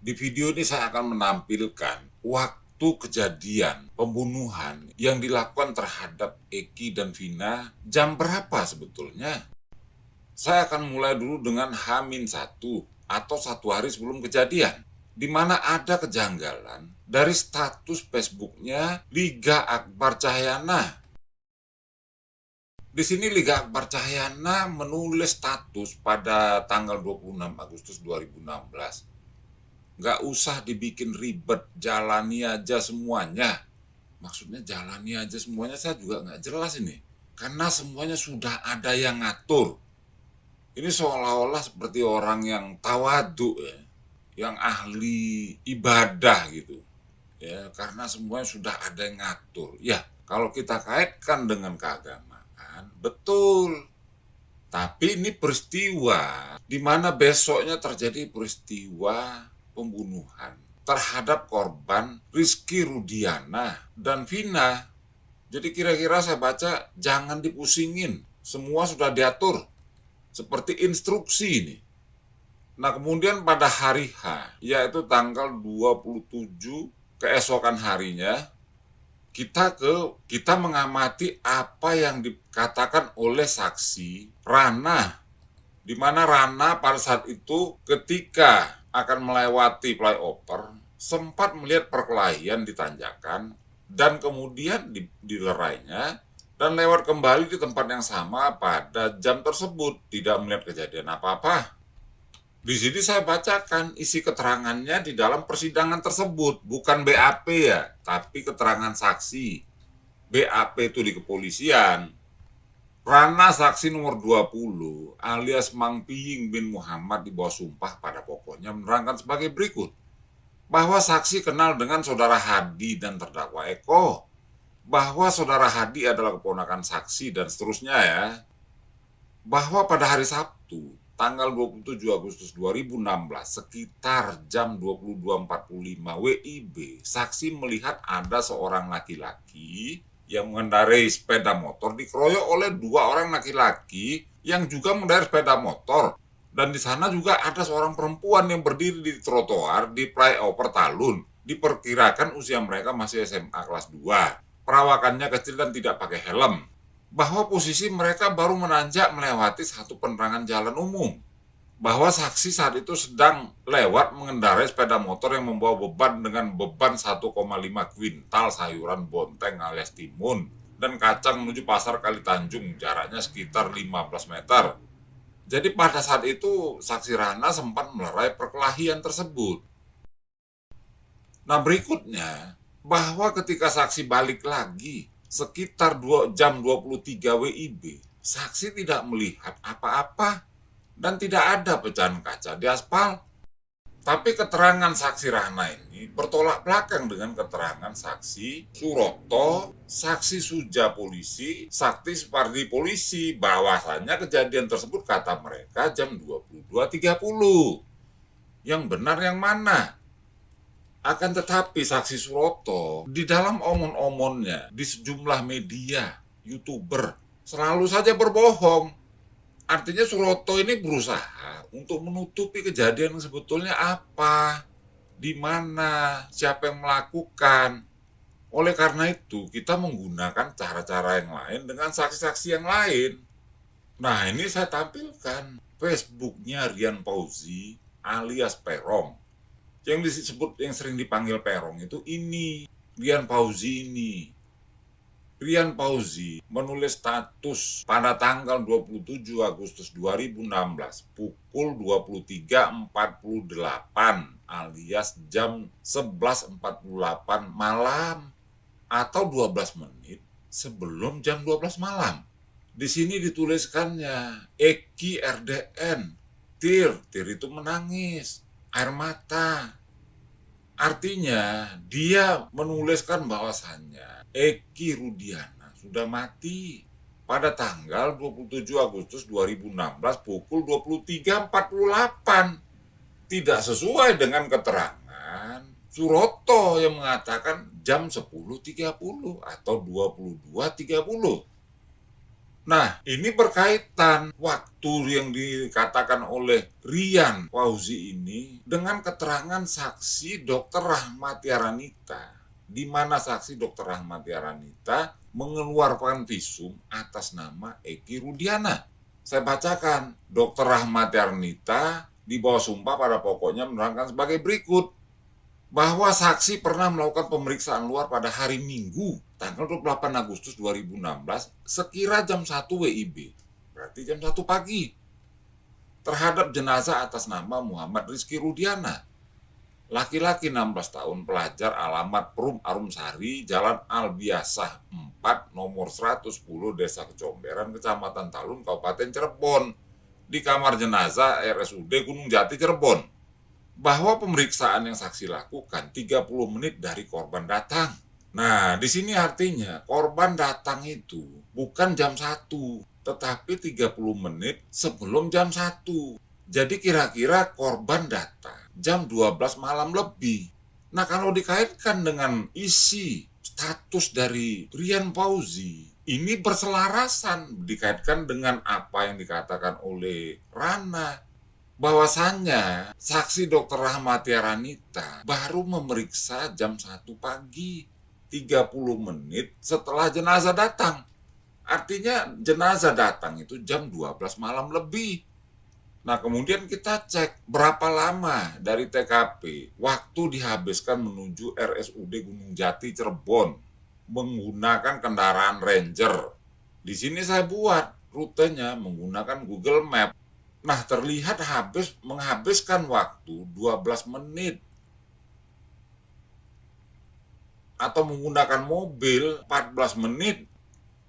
Di video ini saya akan menampilkan waktu kejadian pembunuhan yang dilakukan terhadap Eki dan Vina jam berapa sebetulnya. Saya akan mulai dulu dengan H-1 atau 1 hari sebelum kejadian, di mana ada kejanggalan dari status Facebooknya Liga Akbar Cahyana. Di sini Liga Akbar Cahyana menulis status pada tanggal 26 Agustus 2016. Nggak usah dibikin ribet, jalani aja semuanya. Maksudnya jalani aja semuanya, saya juga nggak jelas ini. Karena semuanya sudah ada yang ngatur. Ini seolah-olah seperti orang yang tawadu ya, yang ahli ibadah gitu. Ya, karena semuanya sudah ada yang ngatur. Ya, kalau kita kaitkan dengan keagamaan, betul. Tapi ini peristiwa di mana besoknya terjadi peristiwa pembunuhan terhadap korban Rizky Rudiana dan Vina. Jadi kira-kira saya baca, jangan dipusingin, semua sudah diatur seperti instruksi ini. Nah, kemudian pada hari H, yaitu tanggal 27 keesokan harinya, kita mengamati apa yang dikatakan oleh saksi Rana, di mana Rana pada saat itu ketika akan melewati flyover sempat melihat perkelahian di tanjakan dan kemudian dilerainya dan lewat kembali di tempat yang sama pada jam tersebut, tidak melihat kejadian apa-apa. Di sini saya bacakan isi keterangannya di dalam persidangan tersebut, bukan BAP ya, tapi keterangan saksi. BAP itu di kepolisian. Rana saksi nomor 20 alias Mang Piying bin Muhammad di bawah sumpah pada pokoknya menerangkan sebagai berikut. Bahwa saksi kenal dengan saudara Hadi dan terdakwa Eko. Bahwa saudara Hadi adalah keponakan saksi dan seterusnya ya. Bahwa pada hari Sabtu, tanggal 27 Agustus 2016 sekitar jam 22.45 WIB, saksi melihat ada seorang laki-laki yang mengendarai sepeda motor dikeroyok oleh 2 orang laki-laki yang juga mengendarai sepeda motor. Dan di sana juga ada seorang perempuan yang berdiri di trotoar di flyover Talun. Diperkirakan usia mereka masih SMA kelas 2. Perawakannya kecil dan tidak pakai helm. Bahwa posisi mereka baru menanjak melewati satu penerangan jalan umum. Bahwa saksi saat itu sedang lewat mengendarai sepeda motor yang membawa beban dengan beban 1,5 kuintal sayuran bonteng alias timun dan kacang menuju pasar Kali Tanjung, jaraknya sekitar 15 meter. Jadi pada saat itu saksi Rana sempat melerai perkelahian tersebut. Nah, berikutnya, bahwa ketika saksi balik lagi sekitar jam 23 WIB, saksi tidak melihat apa-apa dan tidak ada pecahan kaca di aspal. Tapi keterangan saksi Rana ini bertolak belakang dengan keterangan saksi Suroto, saksi Suja polisi, saksi Supardi polisi, bahwasannya kejadian tersebut kata mereka jam 22.30. Yang benar yang mana? Akan tetapi saksi Suroto di dalam omon-omonnya di sejumlah media, YouTuber, selalu saja berbohong. Artinya Suroto ini berusaha untuk menutupi kejadian yang sebetulnya apa, di mana, siapa yang melakukan. Oleh karena itu, kita menggunakan cara-cara yang lain dengan saksi-saksi yang lain. Nah, ini saya tampilkan Facebooknya Rian Fauzi alias Perong. Yang disebut, yang sering dipanggil Perong itu ini, Rian Fauzi ini. Rian Fauzi menulis status pada tanggal 27 Agustus 2016 pukul 23.48 alias jam 11.48 malam atau 12 menit sebelum jam 12 malam. Di sini dituliskannya Eki RDN, Tir itu menangis, air mata. Artinya dia menuliskan bahwasannya Eki Rudiana sudah mati pada tanggal 27 Agustus 2016 pukul 23.48. Tidak sesuai dengan keterangan Suroto yang mengatakan jam 10.30 atau 22.30. Nah, ini berkaitan waktu yang dikatakan oleh Rian Fauzi ini dengan keterangan saksi Dr. Rahmati Aranita, di mana saksi Dr. Rahmati Aranita mengeluarkan visum atas nama Eki Rudiana. Saya bacakan, Dr. Rahmati Aranita di bawah sumpah pada pokoknya menerangkan sebagai berikut, bahwa saksi pernah melakukan pemeriksaan luar pada hari Minggu, tanggal 28 Agustus 2016, sekira jam 1 WIB, berarti jam 1 pagi, terhadap jenazah atas nama Muhammad Rizky Rudiana, laki-laki 16 tahun, pelajar, alamat Perum Arumsari, Jalan Albiasah 4, nomor 110, Desa Kecomberan, Kecamatan Talun, Kabupaten Cirebon, di kamar jenazah RSUD Gunung Jati, Cirebon. Bahwa pemeriksaan yang saksi lakukan 30 menit dari korban datang. Nah, di sini artinya korban datang itu bukan jam 1, tetapi 30 menit sebelum jam 1. Jadi kira-kira korban datang jam 12 malam lebih. Nah, kalau dikaitkan dengan isi status dari Rian Fauzi, ini berselarasan dikaitkan dengan apa yang dikatakan oleh Rana. Bahwasannya saksi Dr. Rahmati Aranita baru memeriksa jam 1 pagi, 30 menit setelah jenazah datang. Artinya jenazah datang itu jam 12 malam lebih. Nah, kemudian kita cek berapa lama dari TKP waktu dihabiskan menuju RSUD Gunung Jati, Cirebon menggunakan kendaraan Ranger. Di sini saya buat rutenya menggunakan Google Map. Nah, terlihat menghabiskan waktu 12 menit. Atau menggunakan mobil 14 menit.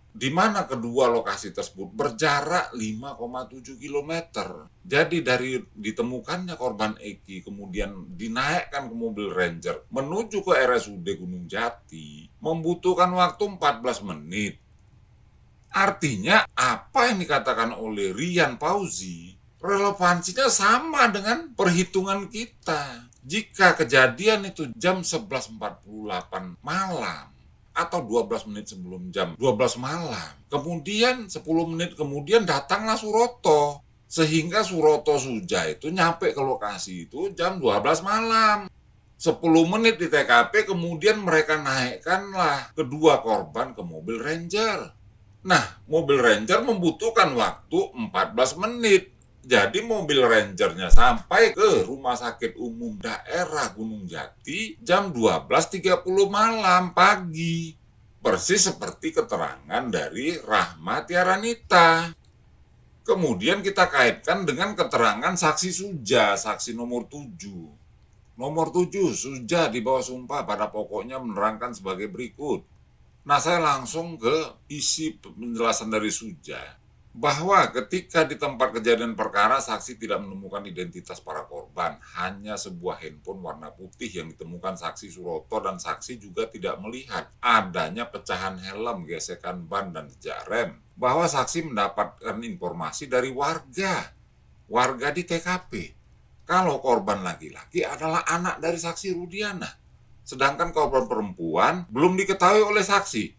Di mana kedua lokasi tersebut berjarak 5,7 km. Jadi dari ditemukannya korban Eki kemudian dinaikkan ke mobil Ranger menuju ke RSUD Gunung Jati membutuhkan waktu 14 menit. Artinya apa yang dikatakan oleh Rian Fauzi relevansinya sama dengan perhitungan kita. Jika kejadian itu jam 11.48 malam atau 12 menit sebelum jam 12 malam, kemudian 10 menit kemudian datanglah Suroto, sehingga Suroto Suja itu nyampe ke lokasi itu jam 12 malam. 10 menit di TKP, kemudian mereka naikkanlah kedua korban ke mobil Ranger. Nah, mobil Ranger membutuhkan waktu 14 menit. Jadi mobil Rangernya sampai ke Rumah Sakit Umum Daerah Gunung Jati jam 12.30 malam pagi. Persis seperti keterangan dari Rahmati Aranita. Kemudian kita kaitkan dengan keterangan saksi Suja, saksi nomor 7. Nomor 7, Suja di bawah sumpah pada pokoknya menerangkan sebagai berikut. Nah, saya langsung ke isi penjelasan dari Suja. Bahwa ketika di tempat kejadian perkara saksi tidak menemukan identitas para korban, hanya sebuah handphone warna putih yang ditemukan saksi Suroto, dan saksi juga tidak melihat adanya pecahan helm, gesekan ban, dan jejak rem. Bahwa saksi mendapatkan informasi dari warga di TKP kalau korban laki-laki adalah anak dari saksi Rudiana, sedangkan korban perempuan belum diketahui oleh saksi.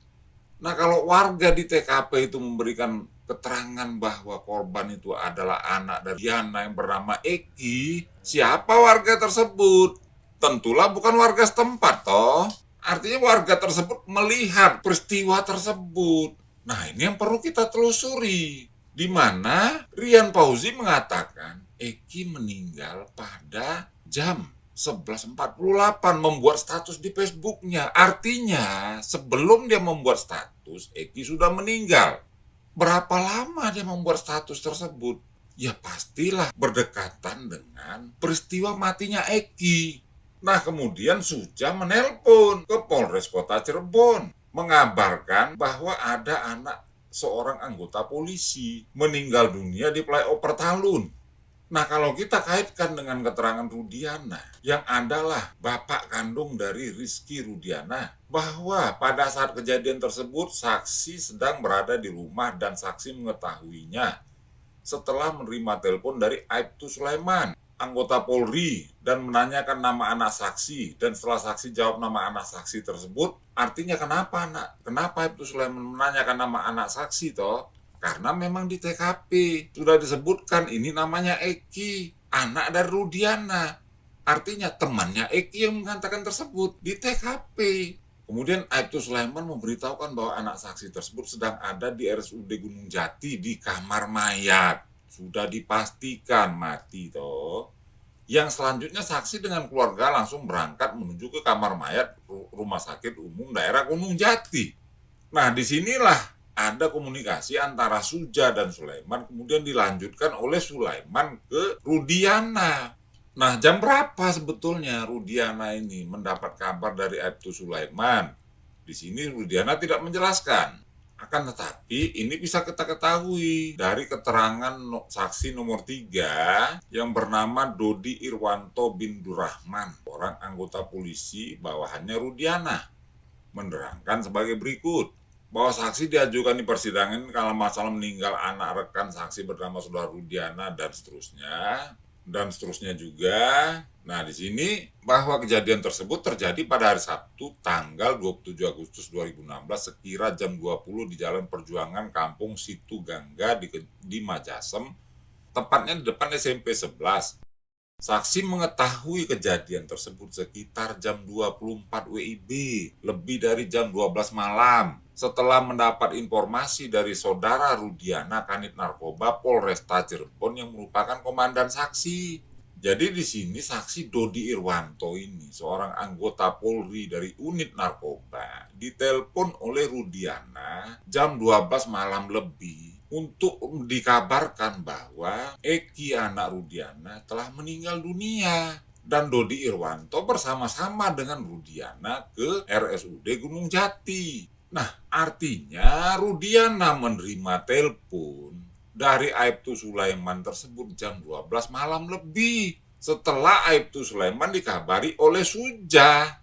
Nah, kalau warga di TKP itu memberikan keterangan bahwa korban itu adalah anak dari Diana yang bernama Eki, siapa warga tersebut? Tentulah bukan warga setempat, toh. Artinya warga tersebut melihat peristiwa tersebut. Nah, ini yang perlu kita telusuri. Di mana Rian Fauzi mengatakan Eki meninggal pada jam 11.48 membuat status di Facebooknya. Artinya sebelum dia membuat status, Eki sudah meninggal. Berapa lama dia membuat status tersebut? Ya pastilah berdekatan dengan peristiwa matinya Eki. Nah, kemudian Suja menelpon ke Polres Kota Cirebon mengabarkan bahwa ada anak seorang anggota polisi meninggal dunia di flyover Talun. Nah, kalau kita kaitkan dengan keterangan Rudiana, yang adalah bapak kandung dari Rizky Rudiana, bahwa pada saat kejadian tersebut, saksi sedang berada di rumah dan saksi mengetahuinya setelah menerima telepon dari Aibtu Sulaiman, anggota Polri, dan menanyakan nama anak saksi. Dan setelah saksi jawab nama anak saksi tersebut, artinya kenapa Aibtu Sulaiman menanyakan nama anak saksi, toh? Karena memang di TKP sudah disebutkan ini namanya Eki, anak dari Rudiana. Artinya temannya Eki yang mengatakan tersebut di TKP. Kemudian Aibtu Sulaiman memberitahukan bahwa anak saksi tersebut sedang ada di RSUD Gunung Jati di kamar mayat. Sudah dipastikan mati toh. Yang selanjutnya saksi dengan keluarga langsung berangkat menuju ke kamar mayat Rumah Sakit Umum Daerah Gunung Jati. Nah, disinilah ada komunikasi antara Suja dan Sulaiman, kemudian dilanjutkan oleh Sulaiman ke Rudiana. Nah, jam berapa sebetulnya Rudiana ini mendapat kabar dari Aibtu Sulaiman? Di sini Rudiana tidak menjelaskan. Akan tetapi ini bisa kita ketahui dari keterangan saksi nomor 3 yang bernama Dodi Irwanto bin Durrahman, orang anggota polisi bawahannya Rudiana, menerangkan sebagai berikut. Bahwa saksi diajukan di persidangan kalau masalah meninggal anak rekan saksi bernama saudara Rudiana dan seterusnya juga. Nah, di sini bahwa kejadian tersebut terjadi pada hari Sabtu tanggal 27 Agustus 2016 sekira jam 20 di Jalan Perjuangan Kampung Situ Gangga di Majasem, tepatnya di depan SMP 11. Saksi mengetahui kejadian tersebut sekitar jam 24 WIB, lebih dari jam 12 malam, setelah mendapat informasi dari saudara Rudiana Kanit Narkoba Polresta Cirebon yang merupakan komandan saksi. Jadi di sini saksi Dodi Irwanto ini, seorang anggota Polri dari unit narkoba, ditelepon oleh Rudiana jam 12 malam lebih untuk dikabarkan bahwa Eki anak Rudiana telah meninggal dunia. Dan Dodi Irwanto bersama-sama dengan Rudiana ke RSUD Gunung Jati. Nah, artinya Rudiana menerima telepon dari Aibtu Sulaiman tersebut jam 12 malam lebih. Setelah Aibtu Sulaiman dikabari oleh Suja.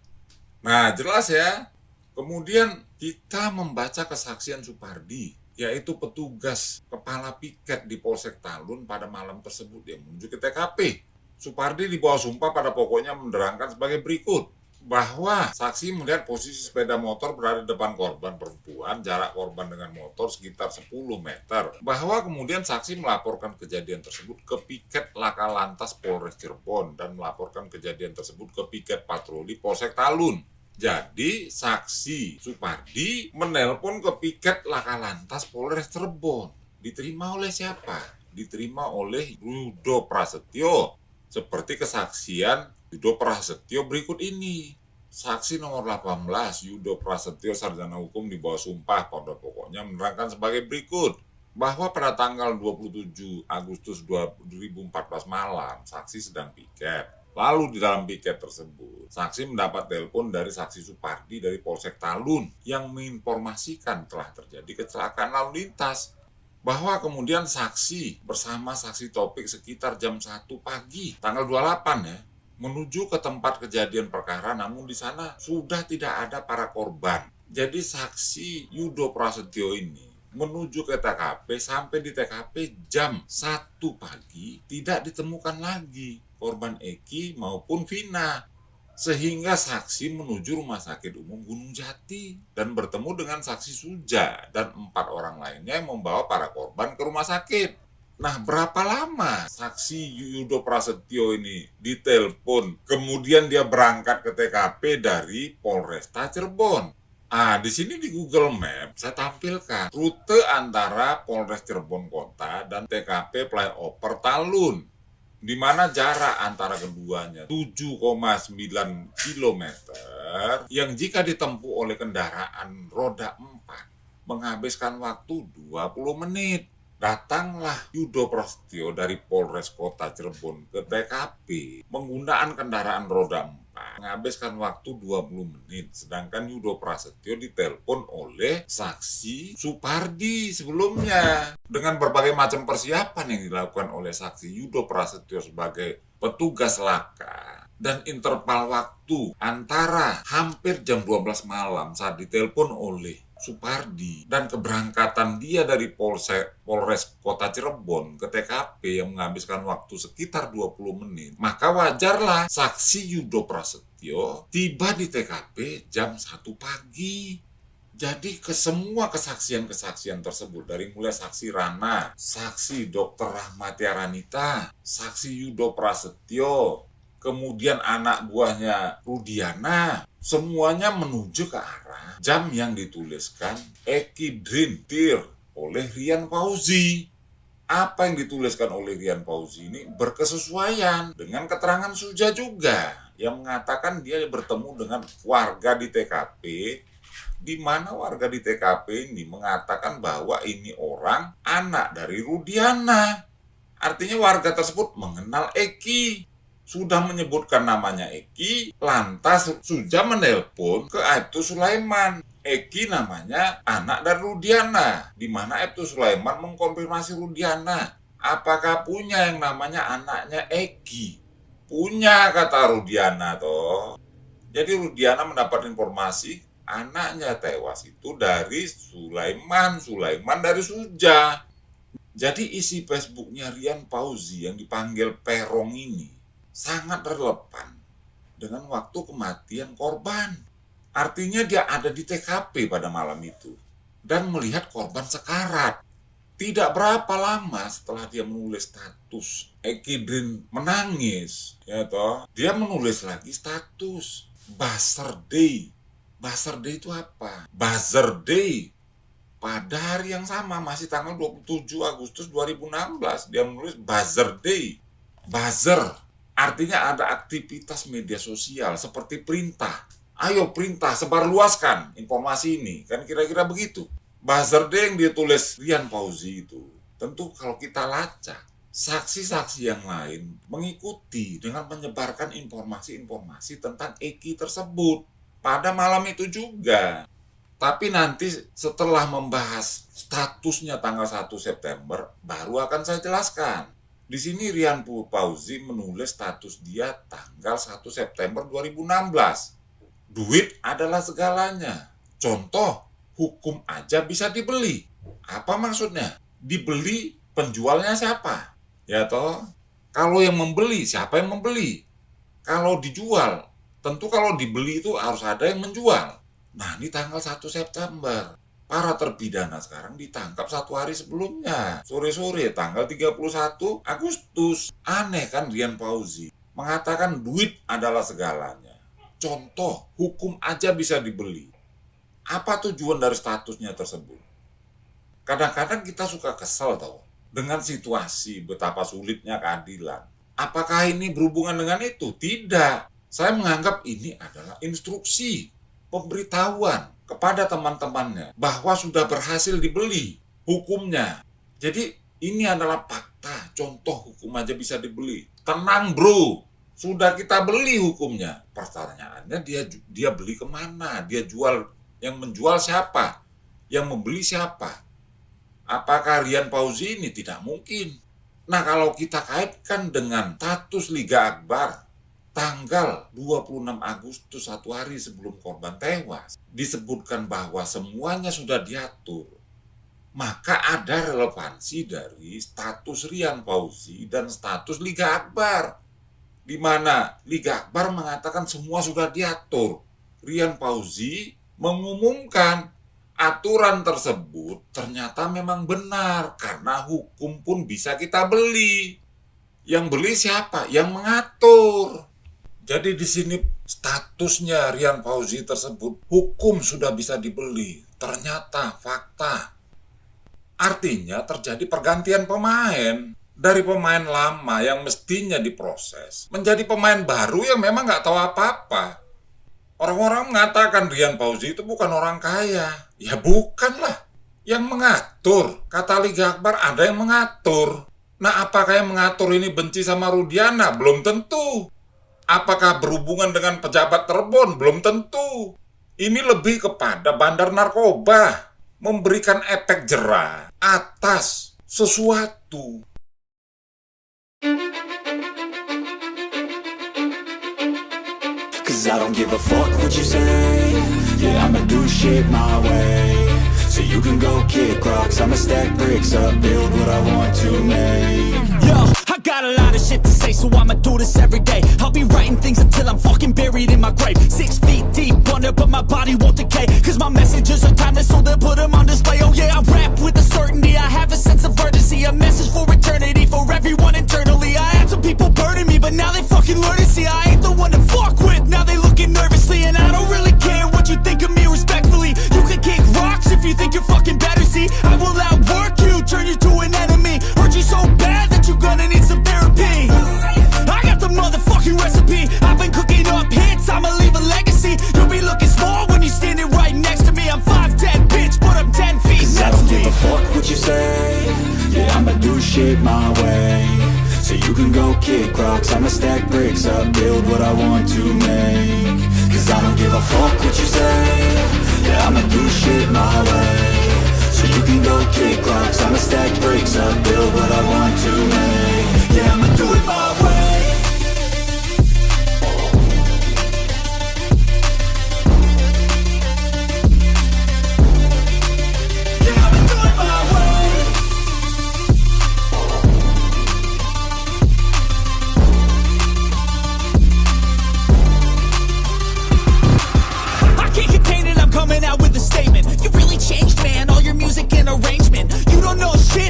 Nah, jelas ya. Kemudian kita membaca kesaksian Supardi, yaitu petugas kepala piket di Polsek Talun pada malam tersebut yang menuju ke TKP. Supardi di bawah sumpah pada pokoknya menerangkan sebagai berikut, bahwa saksi melihat posisi sepeda motor berada di depan korban perempuan, jarak korban dengan motor sekitar 10 meter. Bahwa kemudian saksi melaporkan kejadian tersebut ke piket Laka Lantas Polres Cirebon dan melaporkan kejadian tersebut ke piket patroli Polsek Talun. Jadi saksi Supardi menelpon ke piket Laka Lantas Polres Cirebon. Diterima oleh siapa? Diterima oleh Yudo Prasetyo. Seperti kesaksian Yudo Prasetyo berikut ini. Saksi nomor 18 Yudo Prasetyo sarjana hukum di bawah sumpah pada pokoknya menerangkan sebagai berikut, bahwa pada tanggal 27 Agustus 2014 malam saksi sedang piket. Lalu di dalam piket tersebut saksi mendapat telepon dari saksi Supardi dari Polsek Talun yang menginformasikan telah terjadi kecelakaan lalu lintas. Bahwa kemudian saksi bersama saksi Topik sekitar jam 1 pagi tanggal 28 ya menuju ke tempat kejadian perkara, namun di sana sudah tidak ada para korban. Jadi saksi Yudo Prasetyo ini menuju ke TKP, sampai di TKP jam 1 pagi tidak ditemukan lagi korban Eki maupun Vina. Sehingga saksi menuju Rumah Sakit Umum Gunung Jati dan bertemu dengan saksi Suja dan 4 orang lainnya yang membawa para korban ke rumah sakit. Nah, berapa lama saksi Yudo Prasetyo ini ditelepon, kemudian dia berangkat ke TKP dari Polresta Cirebon. Di sini di Google Maps saya tampilkan rute antara Polres Cirebon Kota dan TKP Flyover Talun, di mana jarak antara keduanya 7,9 km yang jika ditempuh oleh kendaraan roda 4 menghabiskan waktu 20 menit. Datanglah Yudo Prasetyo dari Polres Kota Cirebon ke TKP menggunakan kendaraan roda 4 menghabiskan waktu 20 menit. Sedangkan Yudo Prasetyo ditelepon oleh saksi Supardi sebelumnya. Dengan berbagai macam persiapan yang dilakukan oleh saksi Yudo Prasetyo sebagai petugas laka dan interval waktu antara hampir jam 12 malam saat ditelepon oleh Supardi dan keberangkatan dia dari Polres Kota Cirebon ke TKP yang menghabiskan waktu sekitar 20 menit, maka wajarlah saksi Yudo Prasetyo tiba di TKP jam 1 pagi. Jadi ke semua kesaksian-kesaksian tersebut, dari mulai saksi Rana, saksi Dr. Rahmati Aranita, saksi Yudo Prasetyo, kemudian anak buahnya Rudiana, semuanya menuju ke arah jam yang dituliskan Eki Drintir oleh Rian Fauzi. Apa yang dituliskan oleh Rian Fauzi ini berkesesuaian dengan keterangan Suja juga, yang mengatakan dia bertemu dengan warga di TKP, di mana warga di TKP ini mengatakan bahwa ini orang anak dari Rudiana. Artinya warga tersebut mengenal Eki, sudah menyebutkan namanya Eki, lantas Suja menelpon ke Aibtu Sulaiman. Eki namanya anak dari Rudiana, di mana Aibtu Sulaiman mengkonfirmasi Rudiana, apakah punya yang namanya anaknya Eki? Punya, kata Rudiana toh. Jadi Rudiana mendapat informasi anaknya tewas itu dari Sulaiman dari Suja. Jadi isi Facebooknya Rian Fauzi yang dipanggil Perong ini sangat relevan dengan waktu kematian korban. Artinya dia ada di TKP pada malam itu dan melihat korban sekarat. Tidak berapa lama setelah dia menulis status Eki Drin menangis, ya toh, dia menulis lagi status Buzzer Day. Buzzer Day itu apa? Buzzer Day. Pada hari yang sama, masih tanggal 27 Agustus 2016, dia menulis Buzzer Day. Buzzer artinya ada aktivitas media sosial seperti perintah. Ayo perintah, sebarluaskan informasi ini. Kan kira-kira begitu. Buzzer Day yang ditulis Rian Fauzi itu, tentu kalau kita lacak, saksi-saksi yang lain mengikuti dengan menyebarkan informasi-informasi tentang Eki tersebut pada malam itu juga. Tapi nanti setelah membahas statusnya tanggal 1 September, baru akan saya jelaskan. Di sini Rian Fauzi menulis status dia tanggal 1 September 2016. Duit adalah segalanya. Contoh, hukum aja bisa dibeli. Apa maksudnya? Dibeli, penjualnya siapa? Ya toh? Kalau yang membeli, siapa yang membeli? Kalau dijual, tentu kalau dibeli itu harus ada yang menjual. Nah, ini tanggal 1 September. Para terpidana sekarang ditangkap 1 hari sebelumnya. Sore-sore, tanggal 31 Agustus. Aneh kan Rian Fauzi mengatakan duit adalah segalanya. Contoh, hukum aja bisa dibeli. Apa tujuan dari statusnya tersebut? Kadang-kadang kita suka kesel tau dengan situasi betapa sulitnya keadilan. Apakah ini berhubungan dengan itu? Tidak. Saya menganggap ini adalah instruksi, pemberitahuan kepada teman-temannya bahwa sudah berhasil dibeli hukumnya. Jadi ini adalah fakta, contoh hukum aja bisa dibeli. Tenang bro, sudah kita beli hukumnya. Pertanyaannya dia beli kemana? Dia jual, yang menjual siapa? Yang membeli siapa? Apakah Rian Fauzi ini? Tidak mungkin. Nah, kalau kita kaitkan dengan status Liga Akbar, tanggal 26 Agustus, 1 hari sebelum korban tewas, disebutkan bahwa semuanya sudah diatur. Maka ada relevansi dari status Rian Fauzi dan status Liga Akbar, di mana Liga Akbar mengatakan semua sudah diatur. Rian Fauzi mengumumkan aturan tersebut ternyata memang benar, karena hukum pun bisa kita beli. Yang beli siapa? Yang mengatur. Jadi di sini statusnya Rian Fauzi tersebut, hukum sudah bisa dibeli. Ternyata fakta. Artinya terjadi pergantian pemain. Dari pemain lama yang mestinya diproses, menjadi pemain baru yang memang nggak tahu apa-apa. Orang-orang mengatakan Rian Fauzi itu bukan orang kaya. Ya bukanlah. Yang mengatur. Kata Liga Akbar ada yang mengatur. Nah, apakah yang mengatur ini benci sama Rudiana? Belum tentu. Apakah berhubungan dengan pejabat Cirebon? Belum tentu. Ini lebih kepada bandar narkoba. Memberikan efek jera atas sesuatu. Cause I don't give a fuck what you say. Yeah, I'ma do shit my way. So you can go kick rocks, I'ma stack bricks up, build what I want to make. Yo, I got a lot of shit to say, so I'ma do this every day. I'll be writing things until I'm fucking buried in my grave. 6 feet deep under, but my body won't decay, cause my messages are timeless, so they'll put them on display. Oh yeah, I rap with a certainty, I have a sense of urgency, a message for eternity, for everyone internally. I had some people burning me, but now they fucking learn to see I ain't the one to fuck with. Now they looking nervously, and I don't really care what you think of me, respectfully. You can kick rocks if you think you're fucking better, see I will outwork you, turn you to an enemy. Hurt you so bad that you're gonna need some therapy. I got the motherfucking recipe, I've been cooking up hits, I'ma leave a legacy. You'll be looking small when you're standing right next to me. I'm 5'10", bitch, but I'm 10 feet. Cause I don't give a fuck what you say. Yeah, I'ma do shit my way. So you can go kick rocks, I'ma stack bricks up, build what I want to make. Cause I don't give a fuck what you say. Yeah, I'ma do shit my way. So you can go kick rocks, I'ma stack bricks up, build what I want to make. Yeah, I'ma do it my way.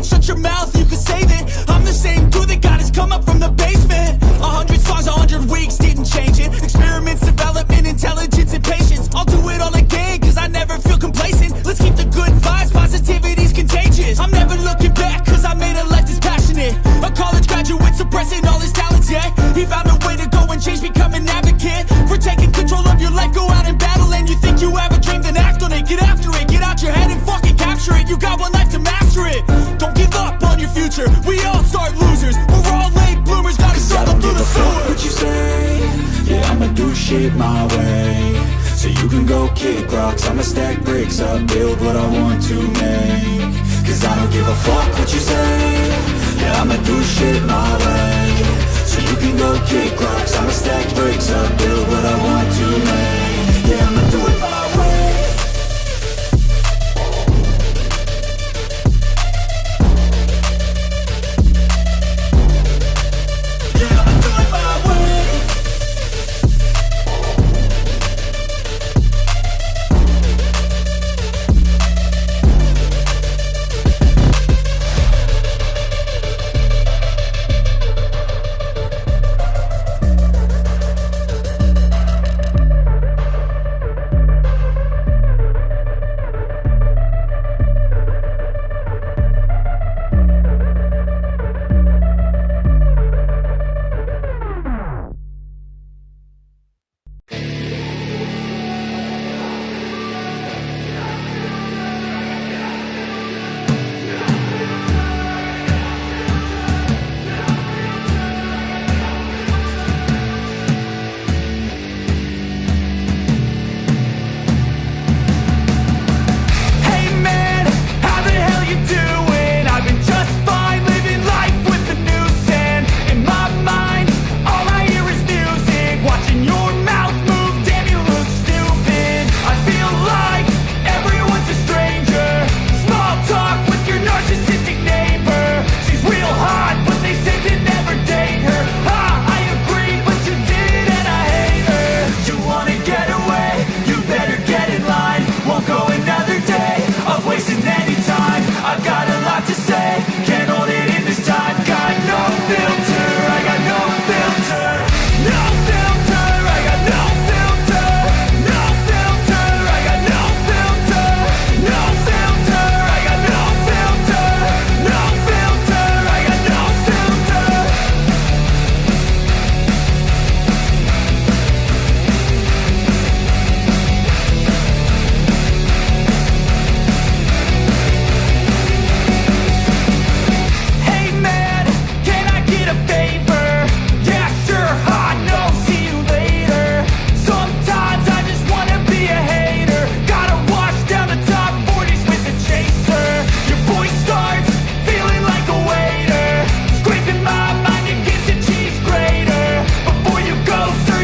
Shut your mouth, you can save it. I'm the same dude that got his come up from the basement. 100 songs, 100 weeks, didn't change it. Experiments, development, intelligence, and patience. I'll do it all again, cause I never feel complacent. Let's keep the good vibes, positivity's contagious. I'm never looking back, cause I made a life that's passionate. A college graduate suppressing all his talents, yeah. He found a way to go and change, become an advocate for taking control of your life, go out and battle. And you think you have a dream, then act on it. Get after it, get out your head and fucking capture it. You got one life to master it. Don't give up on your future, we all start losers. We're all late bloomers, gotta struggle through the sewer. What you say? Yeah, I'ma do shit my way. So you can go kick rocks, I'ma stack bricks up, build what I want to make. Cause I don't give a fuck what you say. Yeah, I'ma do shit my way.